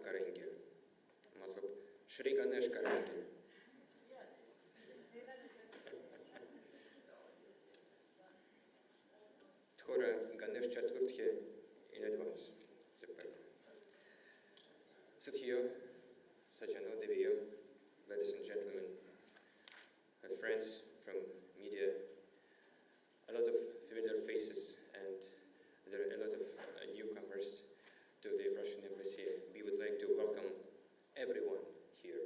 करेंगे, मतलब श्री गणेश करेंगे। थोड़ा गणेश चतुर्थी in advance, से पहले। Sit here, Sajano Deviyo, ladies and gentlemen, my friends from media, a lot of familiar faces, and there are a lot of newcomers to the Russian embassy. We would like to welcome everyone here.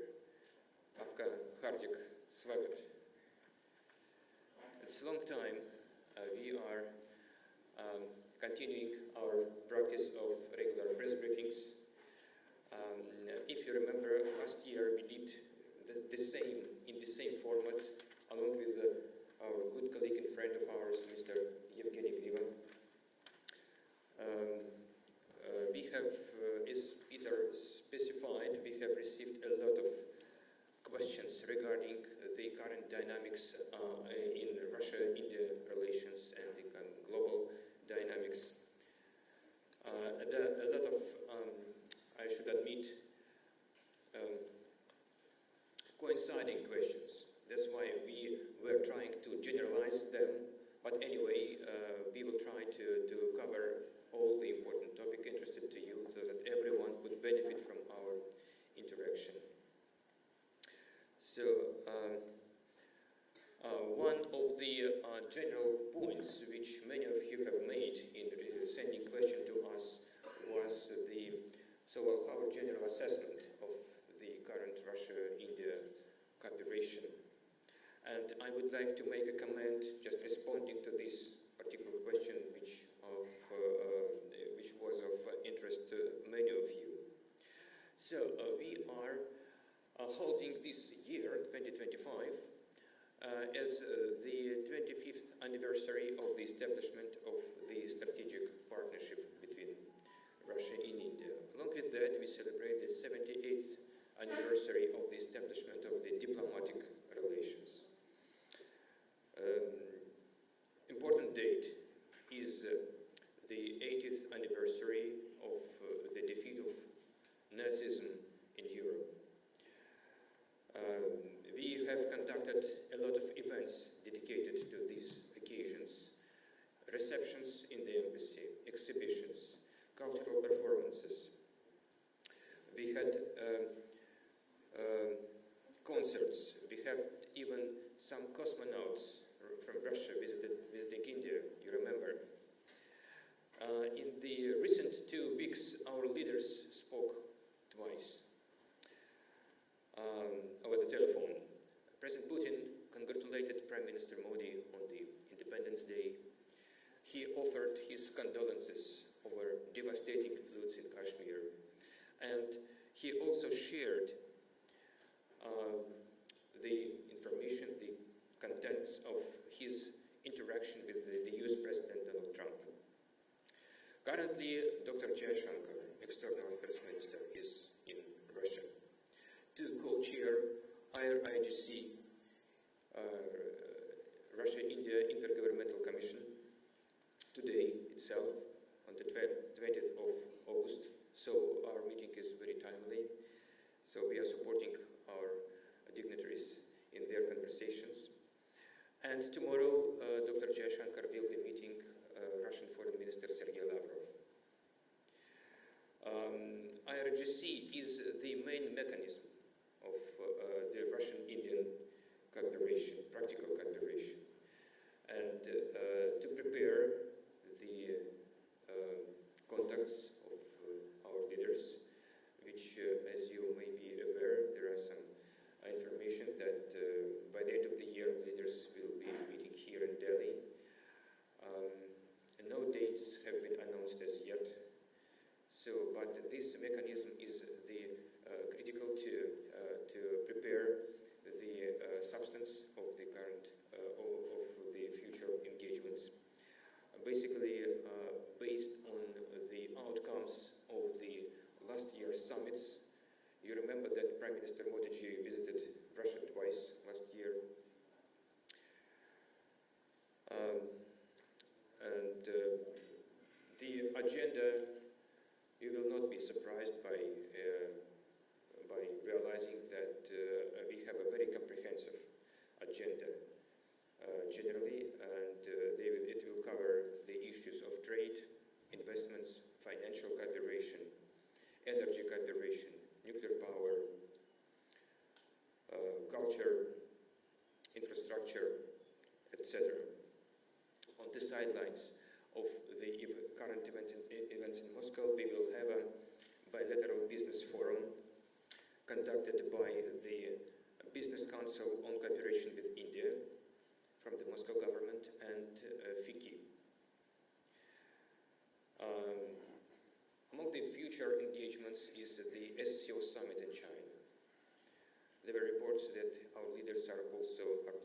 Apka Hardik Swagat. It's a long time. We are continuing our practice of regular press briefings. If you remember, last year we did in the same format, along with our good colleague and friend of ours, Mr. Evgeniy Griva. We have, as Peter specified, we have received a lot of questions regarding the current dynamics in Russia-India relations and the global dynamics. A lot of, I should admit, coinciding questions. That's why we were trying to generalize them. But anyway, we will try to cover all the important topics interested to you so that everyone could benefit from our interaction. So, one of the general points which many of you have made in sending question to us was our general assessment of the current Russia-India cooperation. And I would like to make a comment just responding to this particular question which was of interest to many of you. So we are holding this year, 2025, as the 25th anniversary of the establishment of the strategic partnership between Russia and India. Along with that, we celebrate the 78th anniversary of the establishment of the diplomatic relations. Important date is the 80th anniversary of the defeat of Nazism in Europe. We have conducted a lot of events dedicated to these occasions, receptions in the embassy, exhibitions, cultural performances. We had concerts. We have even some cosmonauts from Russia visiting India, you remember. In the recent 2 weeks, our leaders spoke twice over the telephone. President Putin congratulated Prime Minister Modi on the Independence Day. He offered his condolences over devastating floods in Kashmir. And he also shared the information, the contents of his interaction with the US President Donald Trump. Currently, Dr. Jaishankar, External Affairs Minister, is in Russia to co-chair IRIGC, Russia-India Intergovernmental Commission, today itself, on the 20th of August. So our meeting is very timely. So we are supporting our dignitaries in their conversations. And tomorrow, Dr. Jaishankar will be meeting Russian Foreign Minister Sergei Lavrov. IRGC is the main mechanism of the Russian-Indian cooperation, practical cooperation, and to prepare the contacts of our leaders, which, as you may be aware, there are some information that by the end of the year, leaders will be meeting here in Delhi. No dates have been announced as yet. So, but this mechanism is the critical to prepare the substance of the current of the future engagements. Basically, based on the outcomes of the last year's summits. You remember that Prime Minister Modi visited Russia twice last year. And the agenda, you will not be surprised by realizing that we have a very comprehensive agenda generally, and it will cover the issues of trade, investments, financial cooperation, energy cooperation, nuclear power, culture, infrastructure, etc. On the sidelines of the current events in Moscow, we will have a bilateral business forum conducted by the Business Council on Cooperation with India from the Moscow government and FICCI. Among the future engagements is the SCO summit in China. There were reports that our leaders are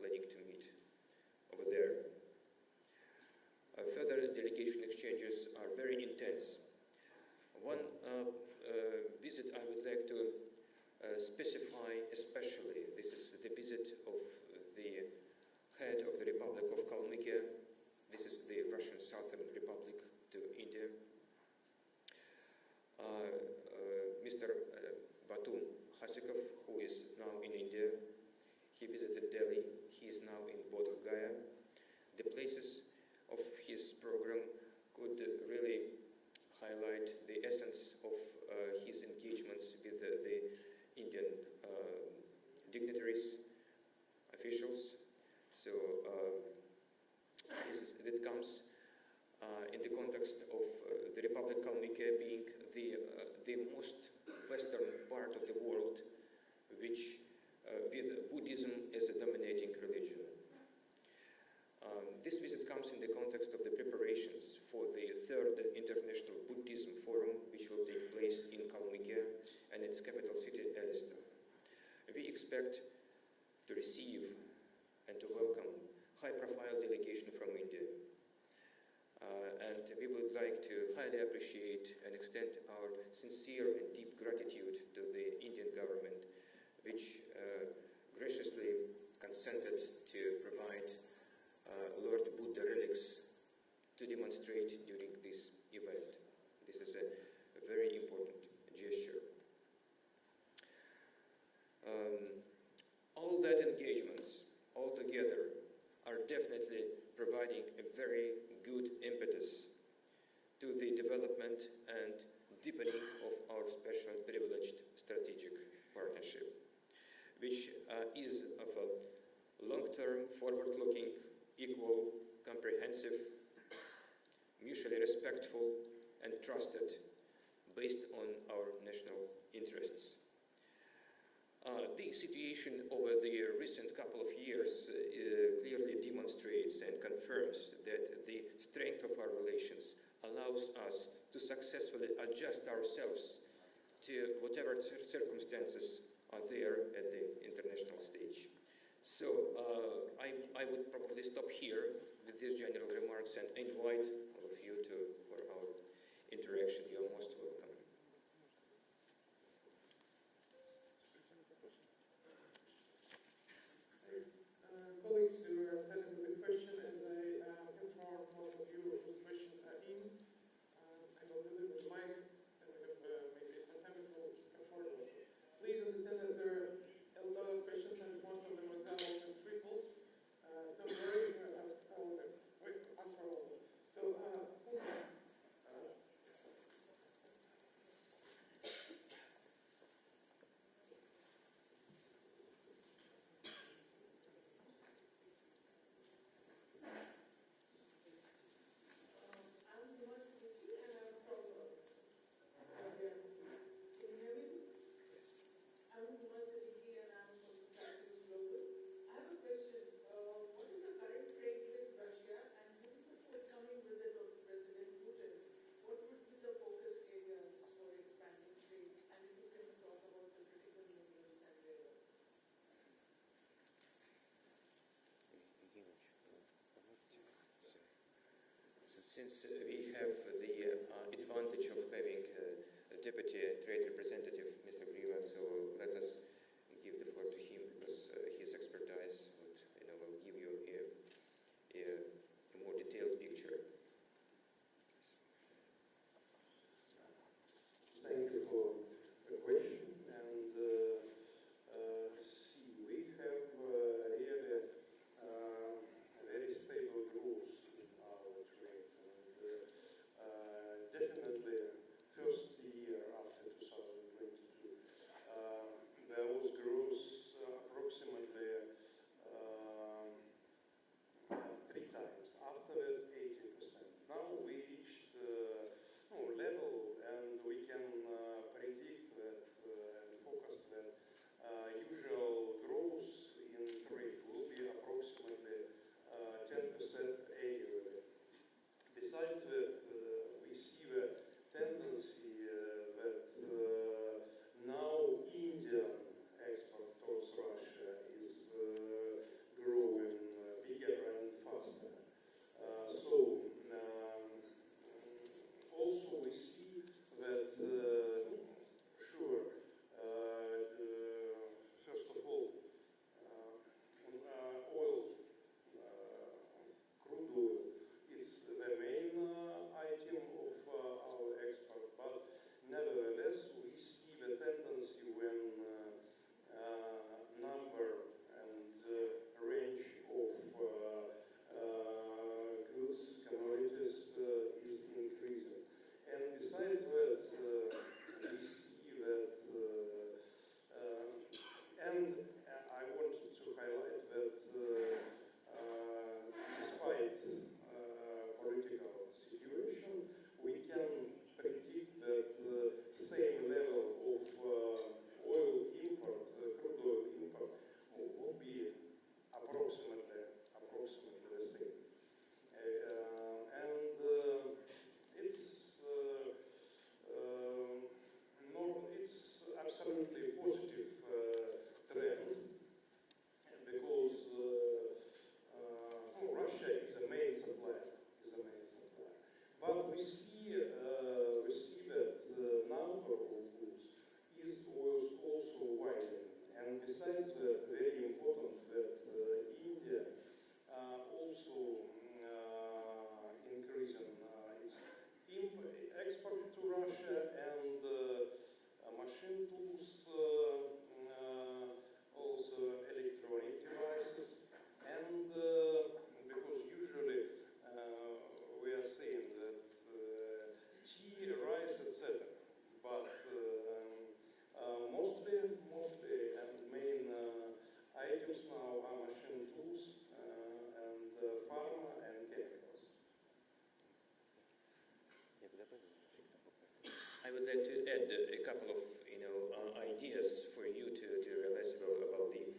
planning to meet over there. Further delegation exchanges are very intense. One visit I would like to specify especially, this is the visit of the head of the Republic of Kalmykia. This is the Russian Southern Republic to India. Mr. Batum Hasikov, who is now in India, he visited Delhi. He is now in Bodh Gaya. The places of his program could really highlight the essence of his engagements with the Indian dignitaries, officials. So that comes in the context of the Republic of Kalmykia being the most western part of the world, which with Buddhism as a dominating religion. This visit comes in the context of the preparations for the third International Buddhism Forum, which will take place in Kalmykia and its capital city, Elista. We expect to receive and to welcome high-profile delegation from India. And we would like to highly appreciate and extend our sincere and deep gratitude to the Indian government, which graciously consented to provide Lord Buddha relics to demonstrate during this event. This is a very important gesture. All that engagements altogether are definitely providing a very good impetus to the development and deepening of our special privileged strategic partnership, which is of a long-term, forward-looking, equal, comprehensive, mutually respectful, and trusted, based on our national interests. The situation over the recent couple of years clearly demonstrates and confirms that the strength of our relations allows us to successfully adjust ourselves to whatever circumstances are there at the international stage. So I would probably stop here with these general remarks and invite all of you for our interaction. You are most welcome. Colleagues who are attending with the question, as I informed most of you whose question are in, I will deliver the mic and we have maybe some time for follow-up. Please understand that there are a lot of questions and most of them are doubled and tripled. Don't worry, we'll ask all of them. Answer all of them. So, since we have the advantage of having a deputy trade representative, Mr. Griva, so let us give the floor to him because his expertise will give you a more detailed picture. definitely first year after 2022. There was growth approximately 3 times. After that, 80%. Now we reached level, and we can predict that and focus that usual growth in trade will be approximately 10% annually. Besides that, we see the tendency that now Indian export towards Russia is growing bigger and faster. Also we see that, sure, first of all, oil, crude oil, is the main item of our export, but nevertheless we see the tendency when number and range of goods, commodities is increasing. And besides that, we see that, and I wanted to highlight that despite political situation, we can predict that same level of oil import, crude oil import, would be approximately the same. It's absolutely positive trend, because Russia is a main supplier. But we see that the number of goods was also widening. And besides that, very important that India also increasing its export to Russia, and machine tools, also electronic devices, and because usually we are saying that tea, rice, etc. But mostly and main items now are machine tools and pharma and chemicals. I would like to add a couple of ideas for you to realize about the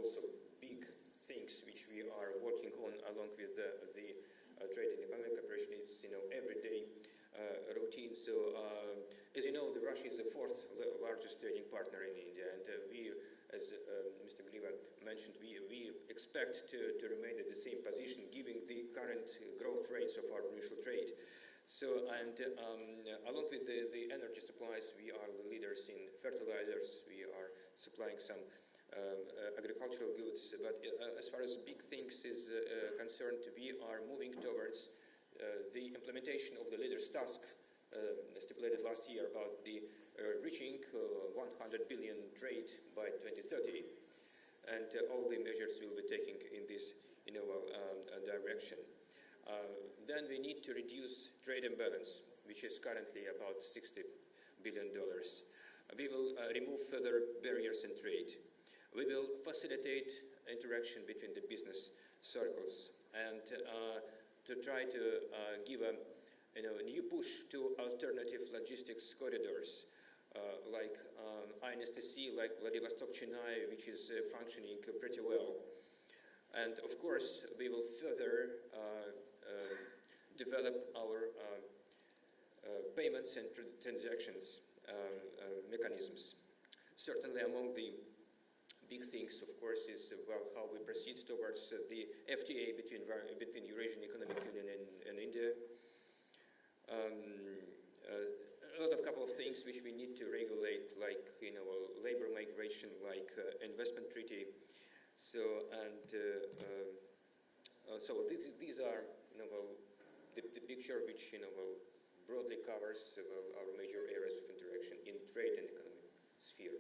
also big things which we are working on along with the trade and economic cooperation. It's everyday routine. So as you know, Russia is the fourth largest trading partner in India, and we, as Mr. Griva mentioned, we expect to remain at the same position given the current growth rates of our mutual trade. So, and along with the energy supplies, we are the leaders in fertilizers. We are supplying some agricultural goods. But as far as big things is concerned, we are moving towards the implementation of the leader's task stipulated last year about the reaching 100 billion trade by 2030. And all the measures will be taken in this direction. Then we need to reduce trade imbalance, which is currently about $60 billion. We will remove further barriers in trade. We will facilitate interaction between the business circles, and to try to give a new push to alternative logistics corridors, like INSTC, like Vladivostok-Chennai, which is functioning pretty well. And of course, we will further develop our payments and transactions mechanisms. Certainly among the big things, of course, is how we proceed towards the FTA between Eurasian Economic Union and India. A lot of couple of things which we need to regulate, like labor migration, like investment treaty. So so these are the picture which broadly covers our major areas of interaction in trade and economic sphere.